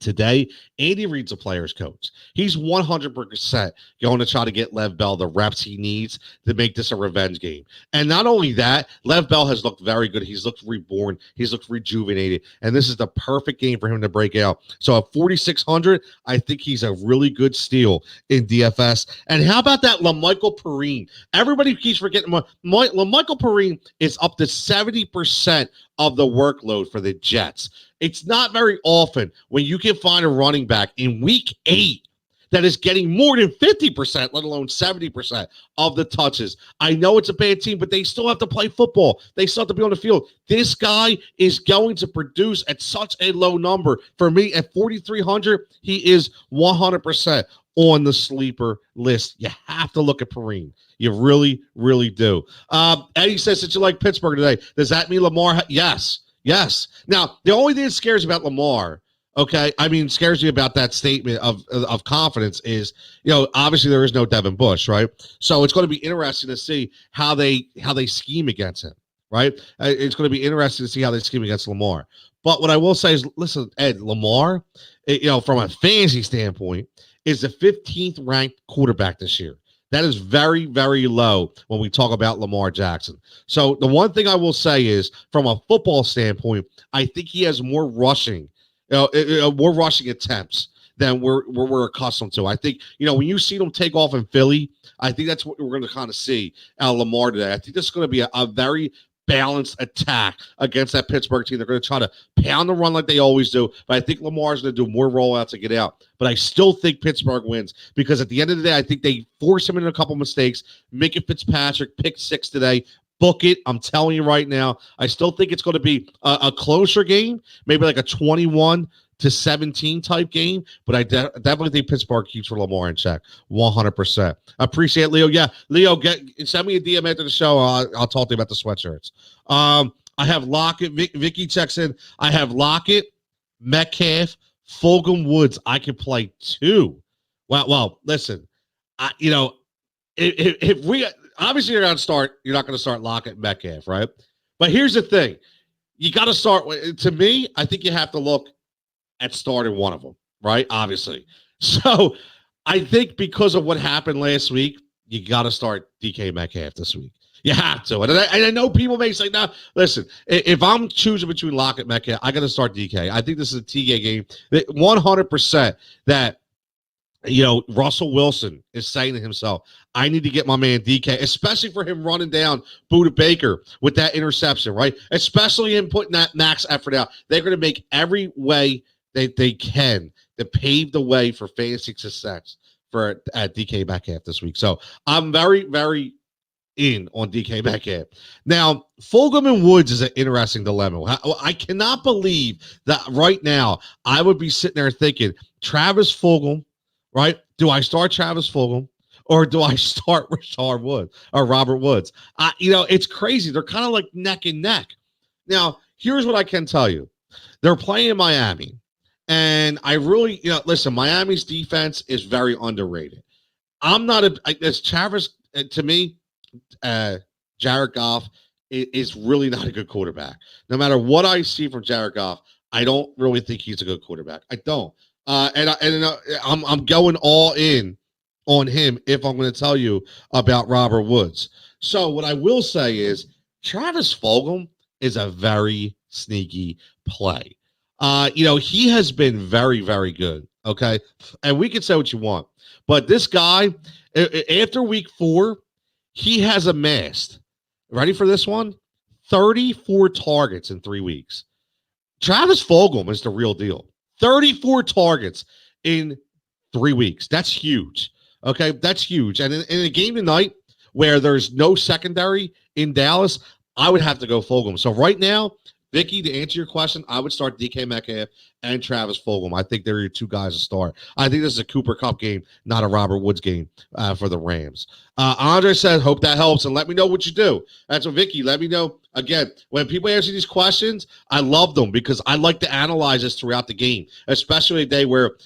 Today, Andy Reid's a player's coach. He's 100% going to try to get Lev Bell the reps he needs to make this a revenge game. And not only that, Lev Bell has looked very good. He's looked reborn. He's looked rejuvenated. And this is the perfect game for him to break out. So at 4,600, I think he's a really good steal in DFS. And how about that LaMichael Perrine? Everybody keeps forgetting LaMichael Perrine is up to 70% of the workload for the Jets. It's not very often when you can find a running back in week 8 that is getting more than 50%, let alone 70% of the touches. I know it's a bad team, but they still have to play football. They still have to be on the field. This guy is going to produce at such a low number. For me, at 4,300, he is 100% on the sleeper list. You have to look at Perrine. You really, really do. Eddie says that you like Pittsburgh today. Does that mean Lamar? Yes. Yes. Now, the only thing that scares me about Lamar, scares me about that statement of confidence is, obviously there is no Devin Bush, right? So it's going to be interesting to see how they scheme against him, right? It's going to be interesting to see how they scheme against Lamar. But what I will say is, listen, Ed, Lamar, from a fantasy standpoint, is the 15th ranked quarterback this year. That is very, very low when we talk about Lamar Jackson. So the one thing I will say is, from a football standpoint, I think he has more rushing attempts than we're accustomed to. I think, when you see them take off in Philly, I think that's what we're going to kind of see out of Lamar today. I think this is going to be a very balanced attack against that Pittsburgh team. They're going to try to pound the run like they always do, but I think Lamar's going to do more rollouts to get out. But I still think Pittsburgh wins, because at the end of the day, I think they force him into a couple mistakes. Minka Fitzpatrick picked 6 today. Book it. I'm telling you right now. I still think it's going to be a closer game, maybe like a 21-17 type game, but I definitely think Pittsburgh keeps for Lamar in check 100%. I appreciate Leo. Yeah, Leo, send me a DM after the show. I'll talk to you about the sweatshirts. I have Lockett. Vicky checks in. I have Lockett, Metcalf, Fulgham, Woods. I can play 2. Well, listen, if we obviously you're not going to start Lockett and Metcalf, right? But here's the thing. You got to start with, to me, I think you have to look at starting one of them, right? Obviously. So I think because of what happened last week, you got to start DK Metcalf this week. You have to. And I know people may say, no, listen, if I'm choosing between Lockett and Metcalf, I got to start DK. I think this is a TK game. 100% that, Russell Wilson is saying to himself, I need to get my man DK, especially for him running down Budda Baker with that interception, right? Especially him putting that max effort out. They're going to make every way they can to pave the way for fantasy success for DK Metcalf this week. So I'm very, very in on DK Metcalf. Now, Fulgham and Woods is an interesting dilemma. I cannot believe that right now I would be sitting there thinking, Travis Fulgham, right? Do I start Travis Fulgham or do I start Rashard Woods or Robert Woods? It's crazy. They're kind of like neck and neck. Now, here's what I can tell you. They're playing in Miami. And I really, listen, Miami's defense is very underrated. I'm not as Travis, to me, Jared Goff is really not a good quarterback. No matter what I see from Jared Goff, I don't really think he's a good quarterback. I don't. I'm going all in on him if I'm going to tell you about Robert Woods. So what I will say is Travis Fulgham is a very sneaky play. He has been very, very good. Okay. And we can say what you want, but this guy, after week 4, he has amassed, ready for this one, 34 targets in 3 weeks. Travis Fulgham is the real deal. 34 targets in 3 weeks. That's huge. Okay, that's huge. And in a game tonight where there's no secondary in Dallas, I would have to go Fulgham. So right now, Vicky, to answer your question, I would start DK Metcalf and Travis Fulgham. I think they're your 2 guys to start. I think this is a Cooper Kupp game, not a Robert Woods game for the Rams. Andre said, hope that helps, and let me know what you do. That's what Vicky, let me know. Again, when people answer these questions, I love them because I like to analyze this throughout the game, especially a day where,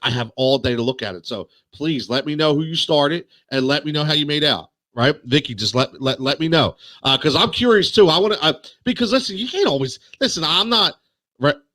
I have all day to look at it. So please let me know who you started and let me know how you made out. Right, Vicky, just let me know because I'm curious too. I want to because listen, you can't always listen. I'm not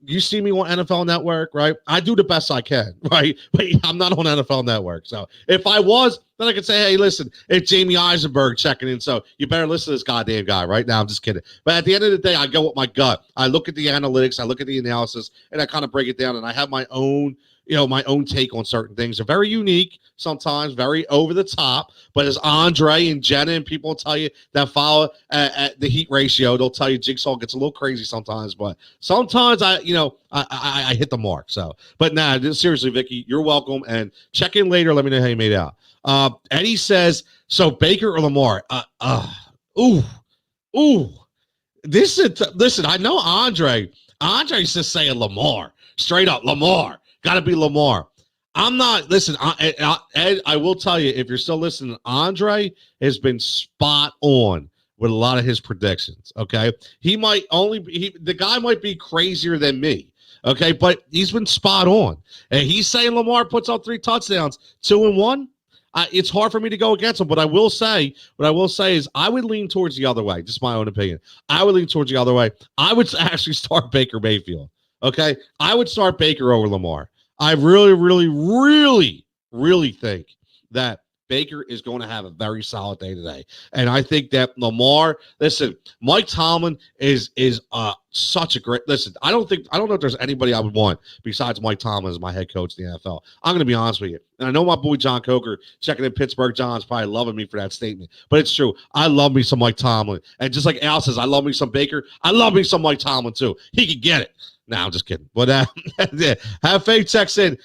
you see me on NFL Network, right? I do the best I can, right? But I'm not on NFL Network. So if I was, then I could say, hey, listen, it's Jamie Eisenberg checking in. So you better listen to this goddamn guy right now. I'm just kidding. But at the end of the day, I go with my gut. I look at the analytics, I look at the analysis, and I kind of break it down. And I have my own, my own take on certain things. They're very unique, sometimes very over the top. But as Andre and Jenna and people will tell you that follow at the heat ratio, they'll tell you Jigsaw gets a little crazy sometimes. But sometimes I hit the mark. So, but seriously, Vicky, you're welcome. And check in later. Let me know how you made out. Eddie says, so Baker or Lamar? Listen, I know Andre's just saying Lamar. Straight up, Lamar. Got to be Lamar. I'm not, listen, Ed, I will tell you, if you're still listening, Andre has been spot on with a lot of his predictions, okay? The guy might be crazier than me, okay? But he's been spot on. And he's saying Lamar puts up 3 touchdowns, 2-1. It's hard for me to go against him, but what I will say is I would lean towards the other way. Just my own opinion. I would lean towards the other way. I would actually start Baker Mayfield. Okay, I would start Baker over Lamar. I really, really, really, really think that Baker is going to have a very solid day today, and I think that Lamar. Listen, Mike Tomlin is such a great. Listen, I don't know if there's anybody I would want besides Mike Tomlin as my head coach in the NFL. I'm going to be honest with you, and I know my boy John Coker checking in Pittsburgh. John's probably loving me for that statement, but it's true. I love me some Mike Tomlin, and just like Al says, I love me some Baker. I love me some Mike Tomlin too. He could get it. No, I'm just kidding. But have faith checks in.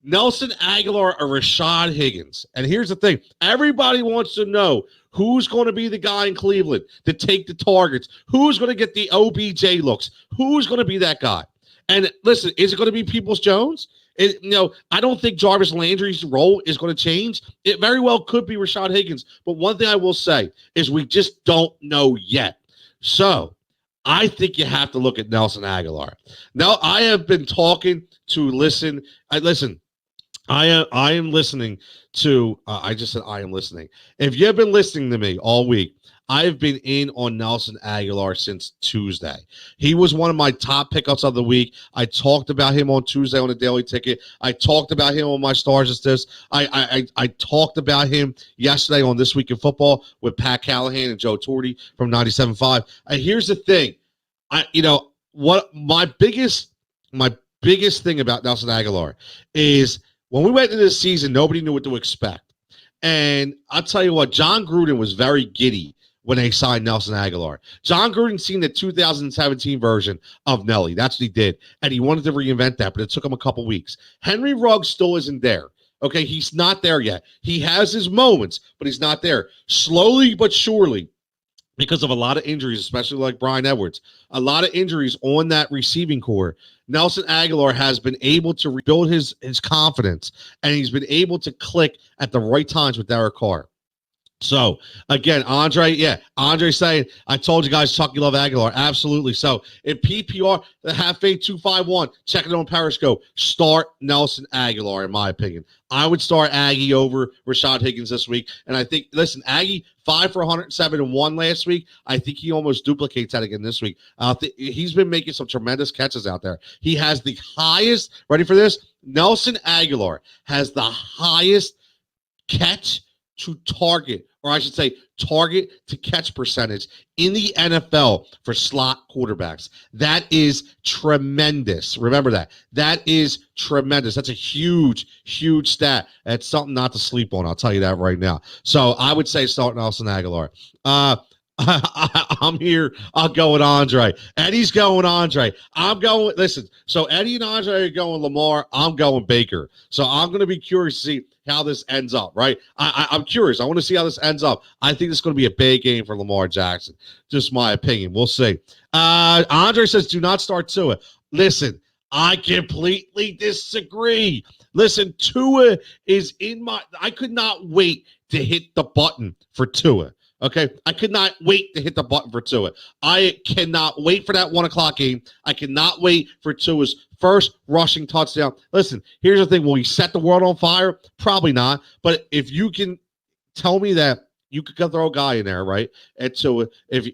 Nelson Aguilar or Rashad Higgins. And here's the thing. Everybody wants to know who's going to be the guy in Cleveland to take the targets. Who's going to get the OBJ looks? Who's going to be that guy? And listen, is it going to be Peoples-Jones? I don't think Jarvis Landry's role is going to change. It very well could be Rashad Higgins. But one thing I will say is we just don't know yet. So I think you have to look at Nelson Aguilar. Now, I have been talking to I am listening to, I just said I am listening. If you've been listening to me all week, I've been in on Nelson Aguilar since Tuesday. He was one of my top pickups of the week. I talked about him on Tuesday on the Daily Ticket. I talked about him on my Stars as This. I talked about him yesterday on This Week in Football with Pat Callahan and Joe Torti from 97.5. Here's the thing. What my biggest thing about Nelson Aguilar is when we went into this season, nobody knew what to expect. And I'll tell you what, John Gruden was very giddy when they signed Nelson Aguilar. John Gruden seen the 2017 version of Nelly. That's what he did. And he wanted to reinvent that, but it took him a couple weeks. Henry Ruggs still isn't there. Okay, he's not there yet. He has his moments, but he's not there. Slowly but surely, because of a lot of injuries, especially like Brian Edwards, a lot of injuries on that receiving core, Nelson Aguilar has been able to rebuild his confidence, and he's been able to click at the right times with Derek Carr. So, again, Andre saying, I told you guys, Chuck, you love Aguilar. Absolutely. So, in PPR, the Have Faith 251, check it on Periscope. Start Nelson Aguilar, in my opinion. I would start Aggie over Rashad Higgins this week. And I think, listen, Aggie, 5 for 107 and 1 last week. I think he almost duplicates that again this week. He's been making some tremendous catches out there. He has the highest, ready for this? Nelson Aguilar has the highest catch to target, or I should say target to catch percentage in the NFL for slot quarterbacks. That is tremendous. Remember that. That is tremendous. That's a huge, huge stat. That's something not to sleep on. I'll tell you that right now. So I would say start Nelson Aguilar. I'm here. I'll go with Andre. Eddie's going Andre. Listen, so Eddie and Andre are going Lamar. I'm going Baker. So I'm going to be curious to see how this ends up, right? I'm curious. I want to see how this ends up. I think it's going to be a big game for Lamar Jackson. Just my opinion. We'll see. Andre says, do not start Tua. Listen, I completely disagree. Listen, Tua is I could not wait to hit the button for Tua. Okay, I could not wait to hit the button for Tua. I cannot wait for that 1 o'clock game. I cannot wait for Tua's first rushing touchdown. Listen, here's the thing. Will he set the world on fire? Probably not. But if you can tell me that you could throw a guy in there, right? And so if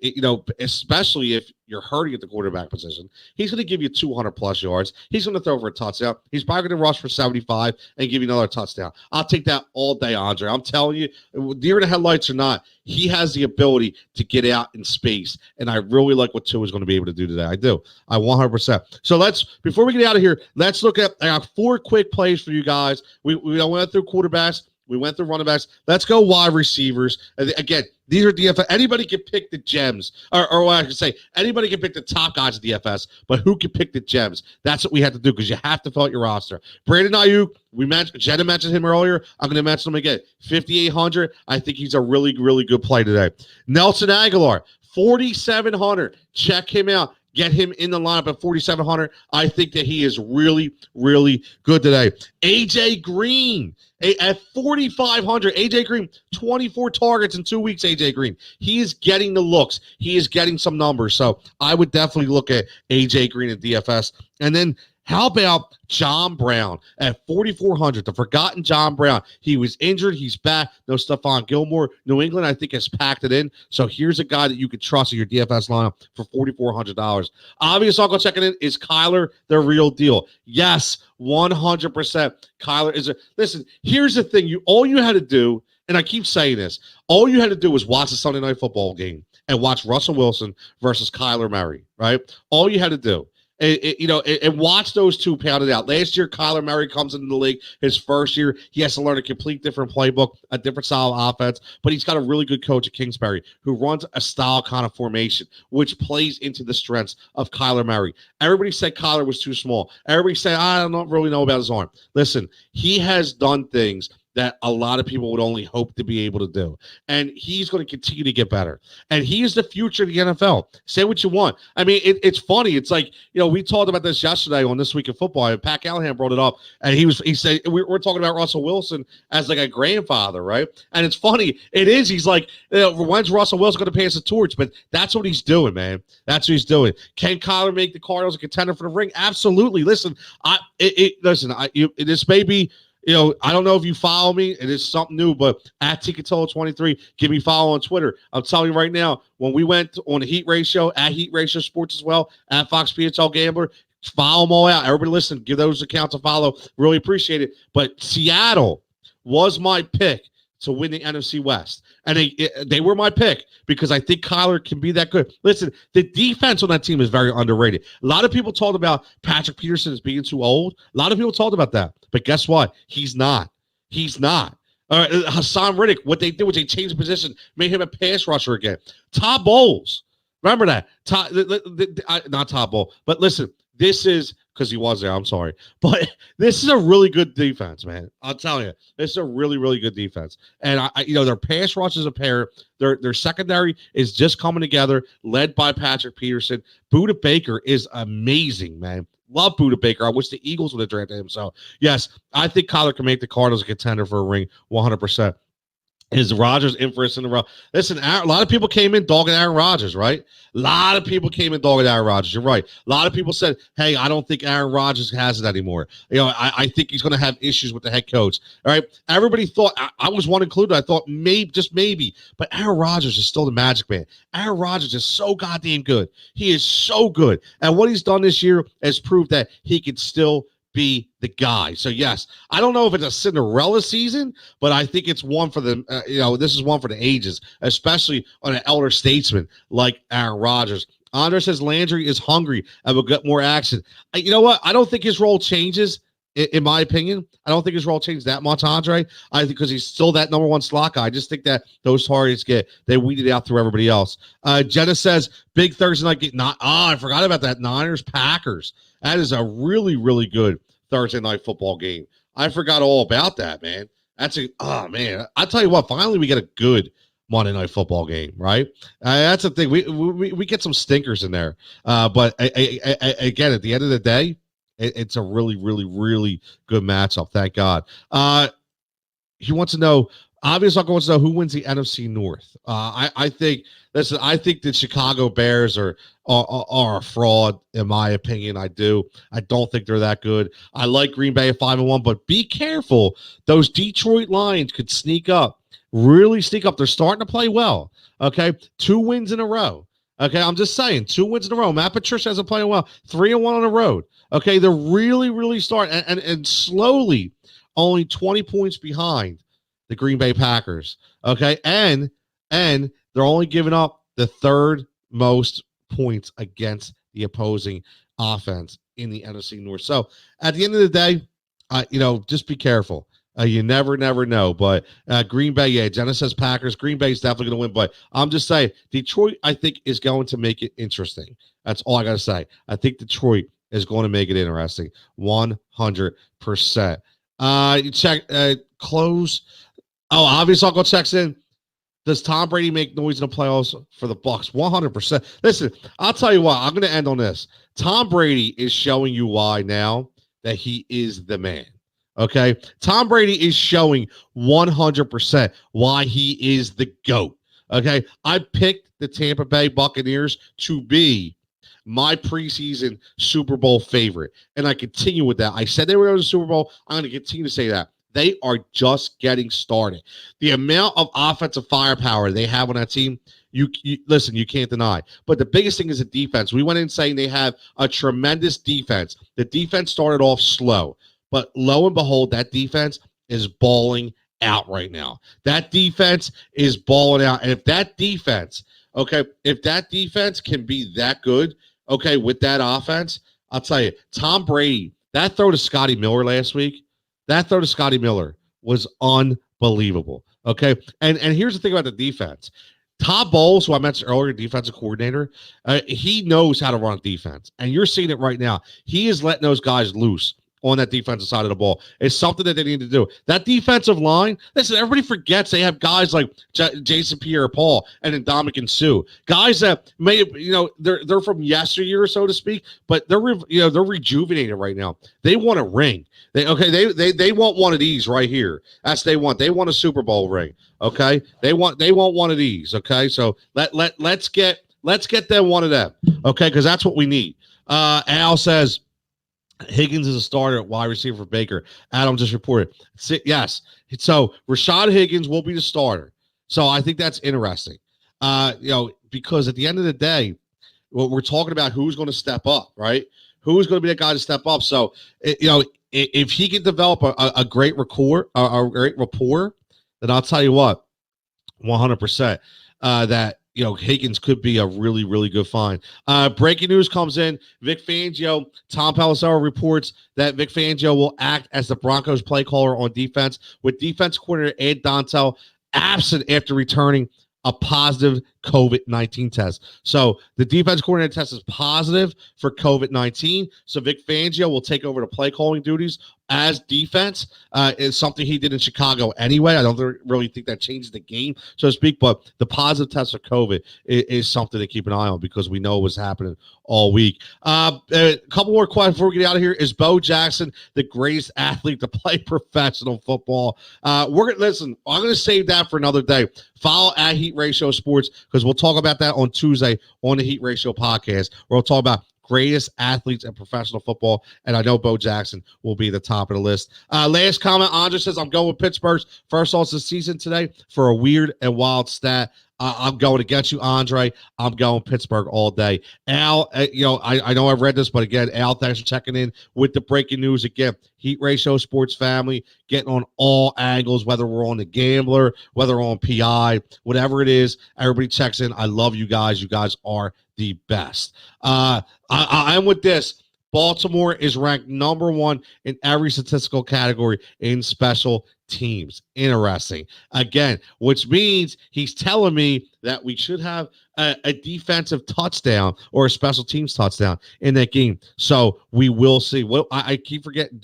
especially if you're hurting at the quarterback position, he's going to give you 200 plus yards. He's going to throw for a touchdown. He's probably going to rush for 75 and give you another touchdown. I'll take that all day, Andre. I'm telling you, deer in the headlights or not, he has the ability to get out in space, and I really like what Tua is going to be able to do today. I do. I 100%. So before we get out of here, let's look at. I got 4 quick plays for you guys. We went through quarterbacks. We went through running backs. Let's go wide receivers. Again, these are DFS. Anybody can pick the gems, or what I should say, anybody can pick the top guys at DFS, but who can pick the gems? That's what we have to do because you have to fill out your roster. Brandon Ayuk, Jenna mentioned him earlier. I'm going to mention him again. 5,800. I think he's a really, really good play today. Nelson Aguilar, 4,700. Check him out. Get him in the lineup at 4,700. I think that he is really, really good today. AJ Green at 4,500. AJ Green, 24 targets in 2 weeks. AJ Green, he is getting the looks. He is getting some numbers. So I would definitely look at AJ Green at DFS. And then how about John Brown at 4,400? The forgotten John Brown. He was injured. He's back. No Stephon Gilmore. New England, I think, has packed it in. So here's a guy that you could trust in your DFS lineup for $4,400. Obvious Uncle checking in is Kyler the real deal. Yes, 100%. Kyler is listen, here's the thing. All you had to do, and I keep saying this, all you had to do was watch the Sunday Night Football game and watch Russell Wilson versus Kyler Murray, right? All you had to do. And watch those two pound it out. Last year, Kyler Murray comes into the league. His first year, he has to learn a complete different playbook, a different style of offense. But he's got a really good coach at Kingsbury who runs a style kind of formation, which plays into the strengths of Kyler Murray. Everybody said Kyler was too small. Everybody said, I don't really know about his arm. Listen, he has done things that a lot of people would only hope to be able to do. And he's going to continue to get better. And he is the future of the NFL. Say what you want. I mean, it's funny. It's like, we talked about this yesterday on This Week in Football, and Pat Callahan brought it up. And he said, we're talking about Russell Wilson as like a grandfather, right? And it's funny. It is. He's like, when's Russell Wilson going to pass the torch? But that's what he's doing, man. That's what he's doing. Can Kyler make the Cardinals a contender for the ring? Absolutely. Listen, this may be, I don't know if you follow me. It is something new, but at Cutillo23, give me a follow on Twitter. I'm telling you right now, when we went on the Heat Ratio, at Heat Ratio Sports as well, at Fox PHL Gambler, follow them all out. Everybody listen, give those accounts a follow. Really appreciate it. But Seattle was my pick to win the NFC West. And they were my pick because I think Kyler can be that good. Listen, the defense on that team is very underrated. A lot of people talked about Patrick Peterson as being too old. A lot of people talked about that. But guess what? He's not. He's not. Hassan Riddick, what they did was they changed the position, made him a pass rusher again. Todd Bowles. Remember that. Not Todd Bowles. But listen, this is because he was there. I'm sorry. But this is a really good defense, man. I'll tell you. This is a really, really good defense. And, their pass rush is a pair. Their secondary is just coming together, led by Patrick Peterson. Budda Baker is amazing, man. Love Budda Baker. I wish the Eagles would have drafted him. So, yes, I think Kyler can make the Cardinals a contender for a ring 100%. Is Rodgers in for us in a row? Listen, a lot of people came in dogging Aaron Rodgers, right? A lot of people came in dogging Aaron Rodgers. You're right. A lot of people said, hey, I don't think Aaron Rodgers has it anymore. I think he's going to have issues with the head coach. All right. Everybody thought, I was one included. I thought maybe, but Aaron Rodgers is still the magic man. Aaron Rodgers is so goddamn good. He is so good. And what he's done this year has proved that he can still be the guy. So yes, I don't know if it's a Cinderella season, but I think it's one for the this is one for the ages, especially on an elder statesman like Aaron Rodgers. Andre says Landry is hungry and will get more action. You know what? I don't think his role changes. In my opinion, I don't think his role changed that much, Andre. I think because he's still that number one slot guy. I just think that those targets they weeded out through everybody else. Jenna says big Thursday night game. I forgot about that. Niners Packers. That is a really, really good Thursday night football game. I forgot all about that, man. Man. I tell you what, finally we get a good Monday night football game, right? That's the thing. We get some stinkers in there. But again, at the end of the day, it's a really, really, really good matchup. Thank God. He wants to know, obviously, Uncle wants to know who wins the NFC North. I think the Chicago Bears are a fraud, in my opinion. I do. I don't think they're that good. I like Green Bay at 5-1, but be careful. Those Detroit Lions could sneak up really sneak up. They're starting to play well. Okay, 2 wins in a row. Okay, I'm just saying, 2 wins in a row. Matt Patricia hasn't played well. 3-1 on the road. Okay, they're really starting and slowly only 20 points behind the Green Bay Packers. Okay, and they're only giving up the 3rd most points against the opposing offense in the NFC North. So at the end of the day, just be careful. You never know. But Green Bay, yeah, Jenna says Packers. Green Bay is definitely going to win. But I'm just saying, Detroit, I think, is going to make it interesting. That's all I got to say. I think Detroit is going to make it interesting. 100%. You check, close. Oh, obvious Uncle checks in. Does Tom Brady make noise in the playoffs for the Bucs? 100%. Listen, I'll tell you what. I'm going to end on this. Tom Brady is showing you why now that he is the man. Okay? Tom Brady is showing 100% why he is the GOAT. Okay? I picked the Tampa Bay Buccaneers to be my preseason Super Bowl favorite, and I continue with that. I said they were going to the Super Bowl. I'm going to continue to say that. They are just getting started. The amount of offensive firepower they have on that team, you listen, you can't deny. But the biggest thing is the defense. We went in saying they have a tremendous defense. The defense started off slow, but lo and behold, that defense is balling out right now. That defense is balling out. And if that defense can be that good, okay, with that offense, I'll tell you, Tom Brady, that throw to Scotty Miller last week, was unbelievable. Okay. And here's the thing about the defense. Todd Bowles, who I mentioned earlier, defensive coordinator, he knows how to run defense. And you're seeing it right now. He is letting those guys loose on that defensive side of the ball. It's something that they need to do. That defensive line, listen, everybody forgets they have guys like Jason Pierre-Paul and Ndamukong Suh. Guys that may, they're from yesteryear, so to speak, but they're rejuvenated right now. They want a ring. They want one of these right here. That's they want. They want a Super Bowl ring. Okay, they want one of these. Okay, so let's get them one of them. Okay, because that's what we need. Al says Higgins is a starter at wide receiver for Baker. Adam just reported. Yes, so Rashad Higgins will be the starter. So I think that's interesting. Because at the end of the day, what we're talking about, who's going to step up, right? Who's going to be the guy to step up? So if he can develop a great rapport, then I'll tell you what, 100% that Higgins could be a really, really good find. Breaking news comes in. Vic Fangio, Tom Pelissero reports that Vic Fangio will act as the Broncos play caller on defense, with defense coordinator Ed Dontel absent after returning a positive COVID-19 test. So the defense coordinator test is positive for COVID-19. So Vic Fangio will take over the play calling duties as defense. Is something he did in Chicago anyway. I don't really think that changes the game, so to speak, but the positive test for COVID is something to keep an eye on because we know what's happening all week. A couple more questions before we get out of here. Is Bo Jackson the greatest athlete to play professional football? Listen, I'm going to save that for another day. Follow at Heat Ratio Sports because we'll talk about that on Tuesday on the Heat Ratio podcast, where we'll talk about greatest athletes in professional football, and I know Bo Jackson will be the top of the list. Last comment, Andre says, I'm going with Pittsburgh's first loss of the season today for a weird and wild stat. I'm going against you, Andre. I'm going Pittsburgh all day. Al, I know I've read this, but again, Al, thanks for checking in with the breaking news again. Heat Ratio Sports family, getting on all angles, whether we're on the Gambler, whether we're on PI, whatever it is, everybody checks in. I love you guys. You guys are the best. I'm with this. Baltimore is ranked number 1 in every statistical category in special teams. Interesting. Again, which means he's telling me that we should have a defensive touchdown or a special teams touchdown in that game. So we will see. Well, I keep forgetting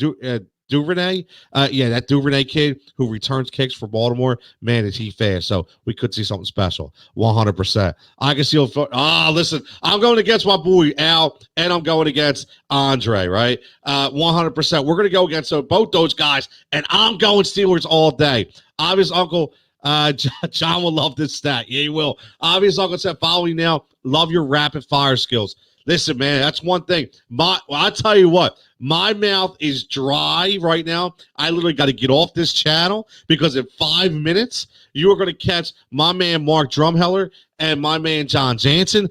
Duvernay. That Duvernay kid who returns kicks for Baltimore, man, is he fast. So we could see something special. 100%. I can see. Listen, I'm going against my boy Al, and I'm going against Andre, right? 100%. We're going to go against both those guys, and I'm going Steelers all day. Obvious Uncle John will love this stat. Yeah, he will. Obvious Uncle said, follow me now. Love your rapid fire skills. Listen, man, that's one thing. I'll tell you what, My mouth is dry right now. I literally got to get off this channel because in 5 minutes, you are going to catch my man Mark Drumheller and my man John Jansen.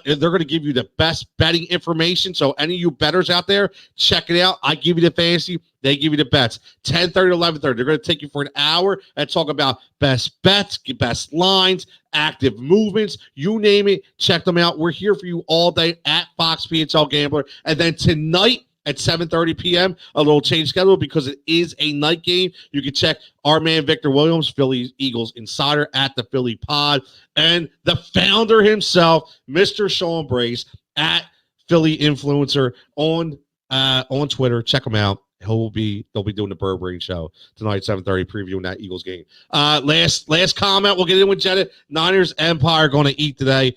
They're going to give you the best betting information. So any of you bettors out there, check it out. I give you the fantasy. They give you the bets. 10:30 to 11:30. They're going to take you for an hour and talk about best bets, best lines, active movements, you name it. Check them out. We're here for you all day at Fox PHL Gambler. And then tonight at 7:30 p.m., a little change schedule because it is a night game. You can check our man Victor Williams, Philly Eagles Insider, at the Philly Pod, and the founder himself, Mr. Sean Brace, at Philly Influencer on Twitter. Check him out. They'll be doing the Burberry show tonight, 7:30, previewing that Eagles game. Last comment. We'll get in with Jenna. Niners Empire going to eat today.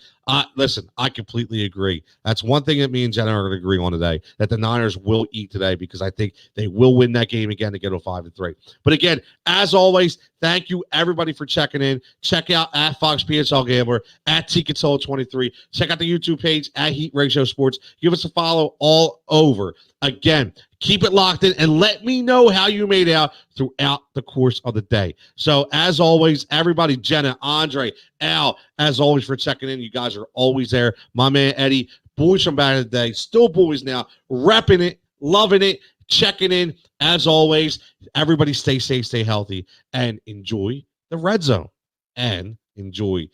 Listen, I completely agree. That's one thing that me and Jenna are going to agree on today, that the Niners will eat today because I think they will win that game again to get to 5-3. But again, as always, thank you everybody for checking in. Check out at Fox PHL Gambler, at Cutillo23. Check out the YouTube page at Heat Ratio Sports. Give us a follow all over. Again, keep it locked in and let me know how you made out throughout the course of the day. So as always, everybody, Jenna, Andre, Al, as always for checking in. You guys are always there. My man Eddie, boys from back in the day, still boys now, repping it, loving it, checking in. As always, everybody stay safe, stay healthy, and enjoy the red zone. And enjoy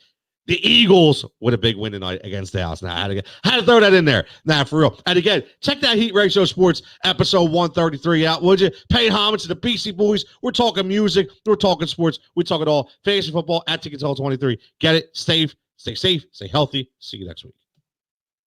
the Eagles with a big win tonight against Dallas. Now, I had to throw that in there. Nah, for real. And again, check that Heat Ratio Sports episode 133 out, would you? Pay homage to the BC Boys. We're talking music. We're talking sports. We talk it all. Fantasy football at Tickets 23. Get it. Stay safe. Stay healthy. See you next week.